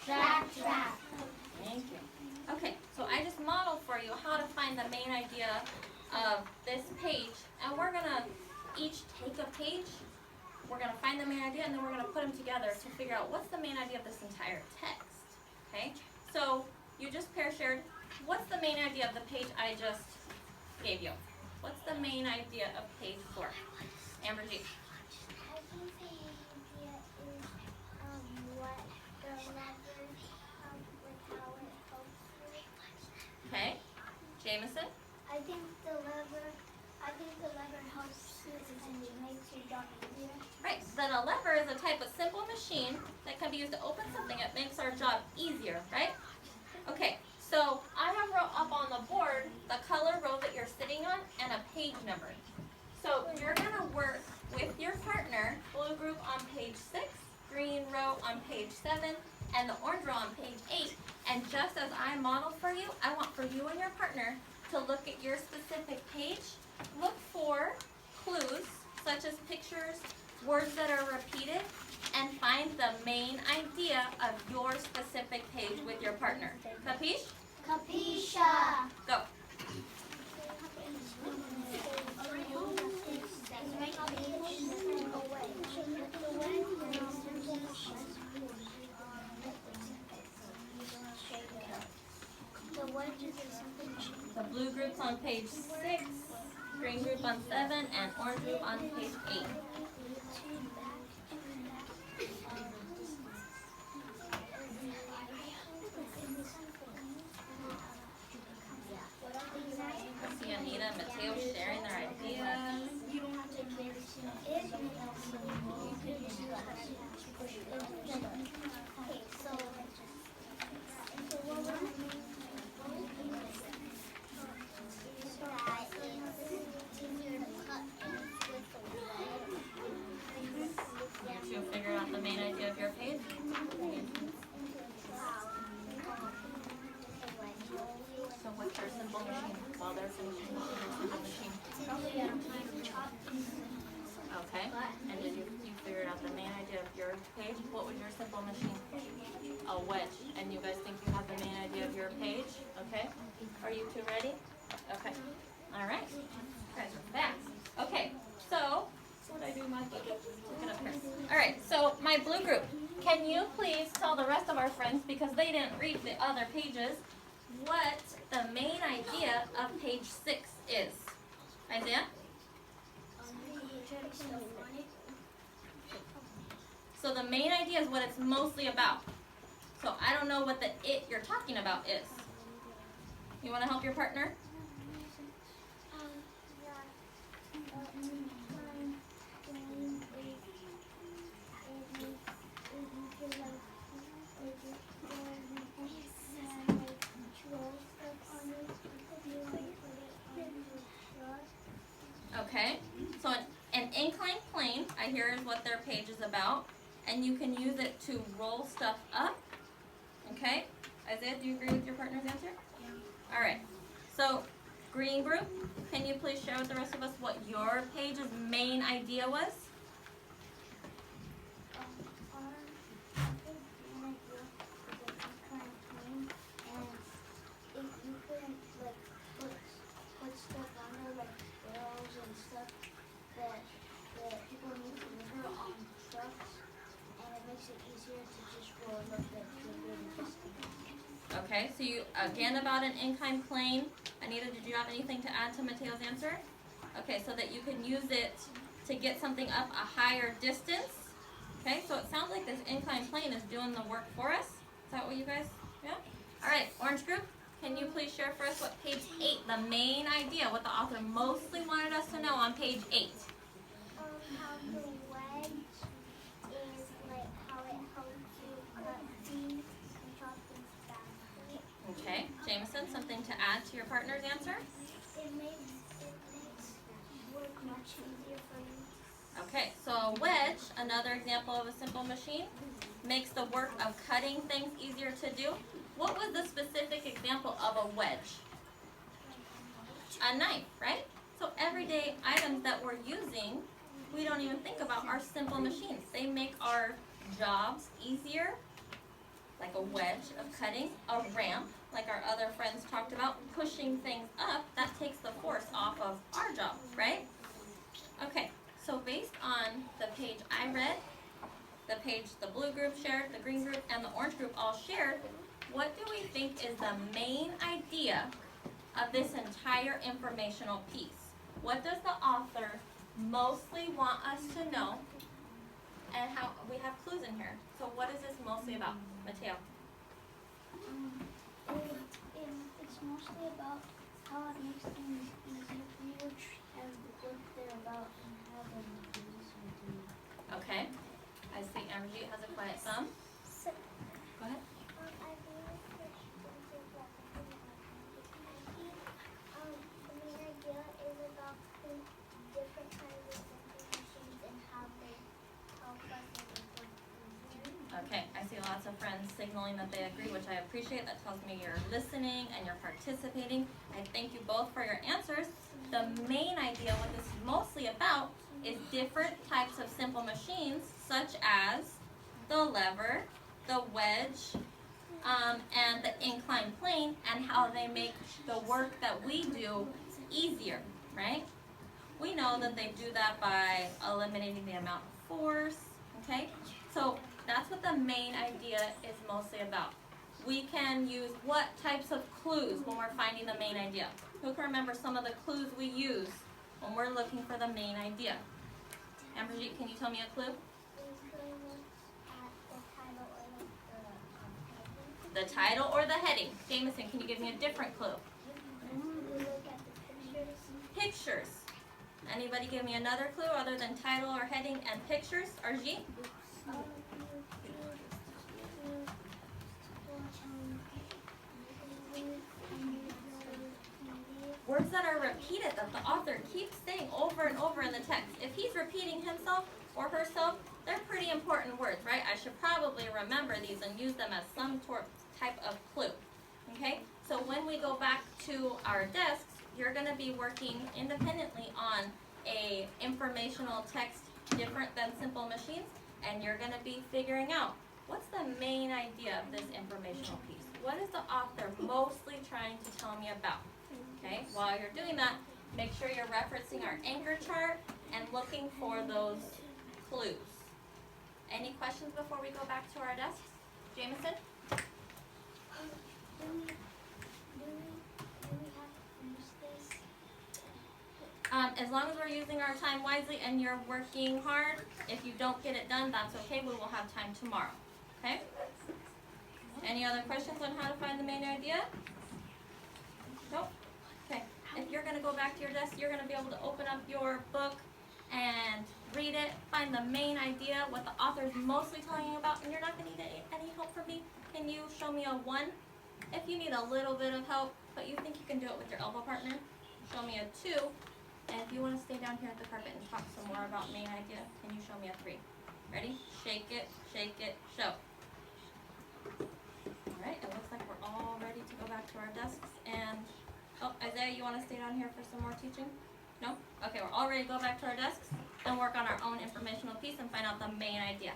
Backtrack. Thank you. Okay, so I just modeled for you how to find the main idea of this page, and we're gonna each take a page, we're gonna find the main idea, and then we're gonna put them together to figure out what's the main idea of this entire text. Okay, so you just pair shared. What's the main idea of the page I just gave you? What's the main idea of page 4? Amber G. I think the idea is what the lever, like how it helps you. Okay, Jameson. I think the lever helps you and it makes your job easier. Right, then a lever is a type of simple machine that can be used to open something. It makes our job easier, right? Okay, so I have wrote up on the board the color row that you're sitting on and a page number. So you're gonna work with your partner, blue group on page 6, green row on page 7, and the orange row on page 8. And just as I modeled for you, I want for you and your partner to look at your specific page, look for clues such as pictures, words that are repeated, and find the main idea of your specific page with your partner. Capiche? Capisha. Go. The blue group's on page 6, green group on 7, and orange group on page 8. See Anita and Mateo sharing their ideas. You don't have to carry it. Okay, so what we're Did you figure out the main idea of your page? So what's your simple machine while they're finishing your simple machine? Okay, and did you figure out the main idea of your page? What was your simple machine? A wedge. And you guys think you have the main idea of your page? Okay, are you two ready? Okay, all right. You guys are fast. Okay, so what did I do, Mike? Look it up here. All right, so my blue group, can you please tell the rest of our friends, because they didn't read the other pages, what the main idea of page 6 is? Isaiah? So the main idea is what it's mostly about. So I don't know what the it you're talking about is. You want to help your partner? Okay, so an inclined plane, I hear is what their page is about, and you can use it to roll stuff up. Okay, Isaiah, do you agree with your partner's answer? Yeah. All right, so green group, can you please share with the rest of us what your page's main idea was? Okay, so you, again about an inclined plane. Anita, did you have anything to add to Mateo's answer? Okay, so that you can use it to get something up a higher distance. Okay, so it sounds like this inclined plane is doing the work for us. Is that what you guys, yeah? All right, orange group, can you please share for us what page 8, the main idea, what the author mostly wanted us to know on page 8? How the wedge is like how it helps you cut things and chop things faster. Okay, Jameson, something to add to your partner's answer? It makes work much easier for you. Okay, so a wedge, another example of a simple machine, makes the work of cutting things easier to do. What was the specific example of a wedge? A knife, right? So everyday items that we're using we don't even think about our simple machines. They make our jobs easier, like a wedge of cutting, a ramp, like our other friends talked about, pushing things up, that takes the force off of our job, right? Okay, so based on the page I read, the page the blue group shared, the green group, and the orange group all shared, what do we think is the main idea of this entire informational piece? What does the author mostly want us to know? And how, we have clues in here. So what is this mostly about, Mateo? It's mostly about how it makes things easier for you and what they're about and how they're easier to do. Okay. I see Amberjeet has a quiet thumb. So, Go ahead. I really the main idea is about the different kinds of simple machines and how they help us make things easier. Okay, I see lots of friends signaling that they agree, which I appreciate. That tells me you're listening and you're participating. I thank you both for your answers. The main idea, what this is mostly about, is different types of simple machines, such as the lever, the wedge, and the inclined plane, and how they make the work that we do easier, right? We know that they do that by eliminating the amount of force, okay? So that's what the main idea is mostly about. We can use what types of clues when we're finding the main idea? Who can remember some of the clues we use when we're looking for the main idea? Amberjeet, can you tell me a clue? The title or the heading. Jameson, can you give me a different clue? Look at the pictures. Pictures. Anybody give me another clue other than title or heading and pictures? Arjit? Words that are repeated, that the author keeps saying over and over in the text. If he's repeating himself or herself, they're pretty important words, right? I should probably remember these and use them as some type of clue. Okay? So when we go back to our desks, you're going to be working independently on a informational text different than simple machines, and you're going to be figuring out what's the main idea of this informational piece. What is the author mostly trying to tell me about? Okay, while you're doing that, make sure you're referencing our anchor chart and looking for those clues. Any questions before we go back to our desks? Jameson? Do we have to finish this? As long as we're using our time wisely and you're working hard, if you don't get it done, that's okay. We will have time tomorrow. Okay? Any other questions on how to find the main idea? Nope? Okay. If you're going to go back to your desk, you're going to be able to open up your book and read it, find the main idea, what the author is mostly telling you about, and you're not going to need any help from me. Can you show me a 1? If you need a little bit of help, but you think you can do it with your elbow partner, show me a 2. And if you want to stay down here at the carpet and talk some more about main idea, can you show me a 3? Ready? Shake it, show. Alright, it looks like we're all ready to go back to our desks. And, Isaiah, you want to stay down here for some more teaching? No? Okay, we're all ready to go back to our desks and work on our own informational piece and find out the main idea.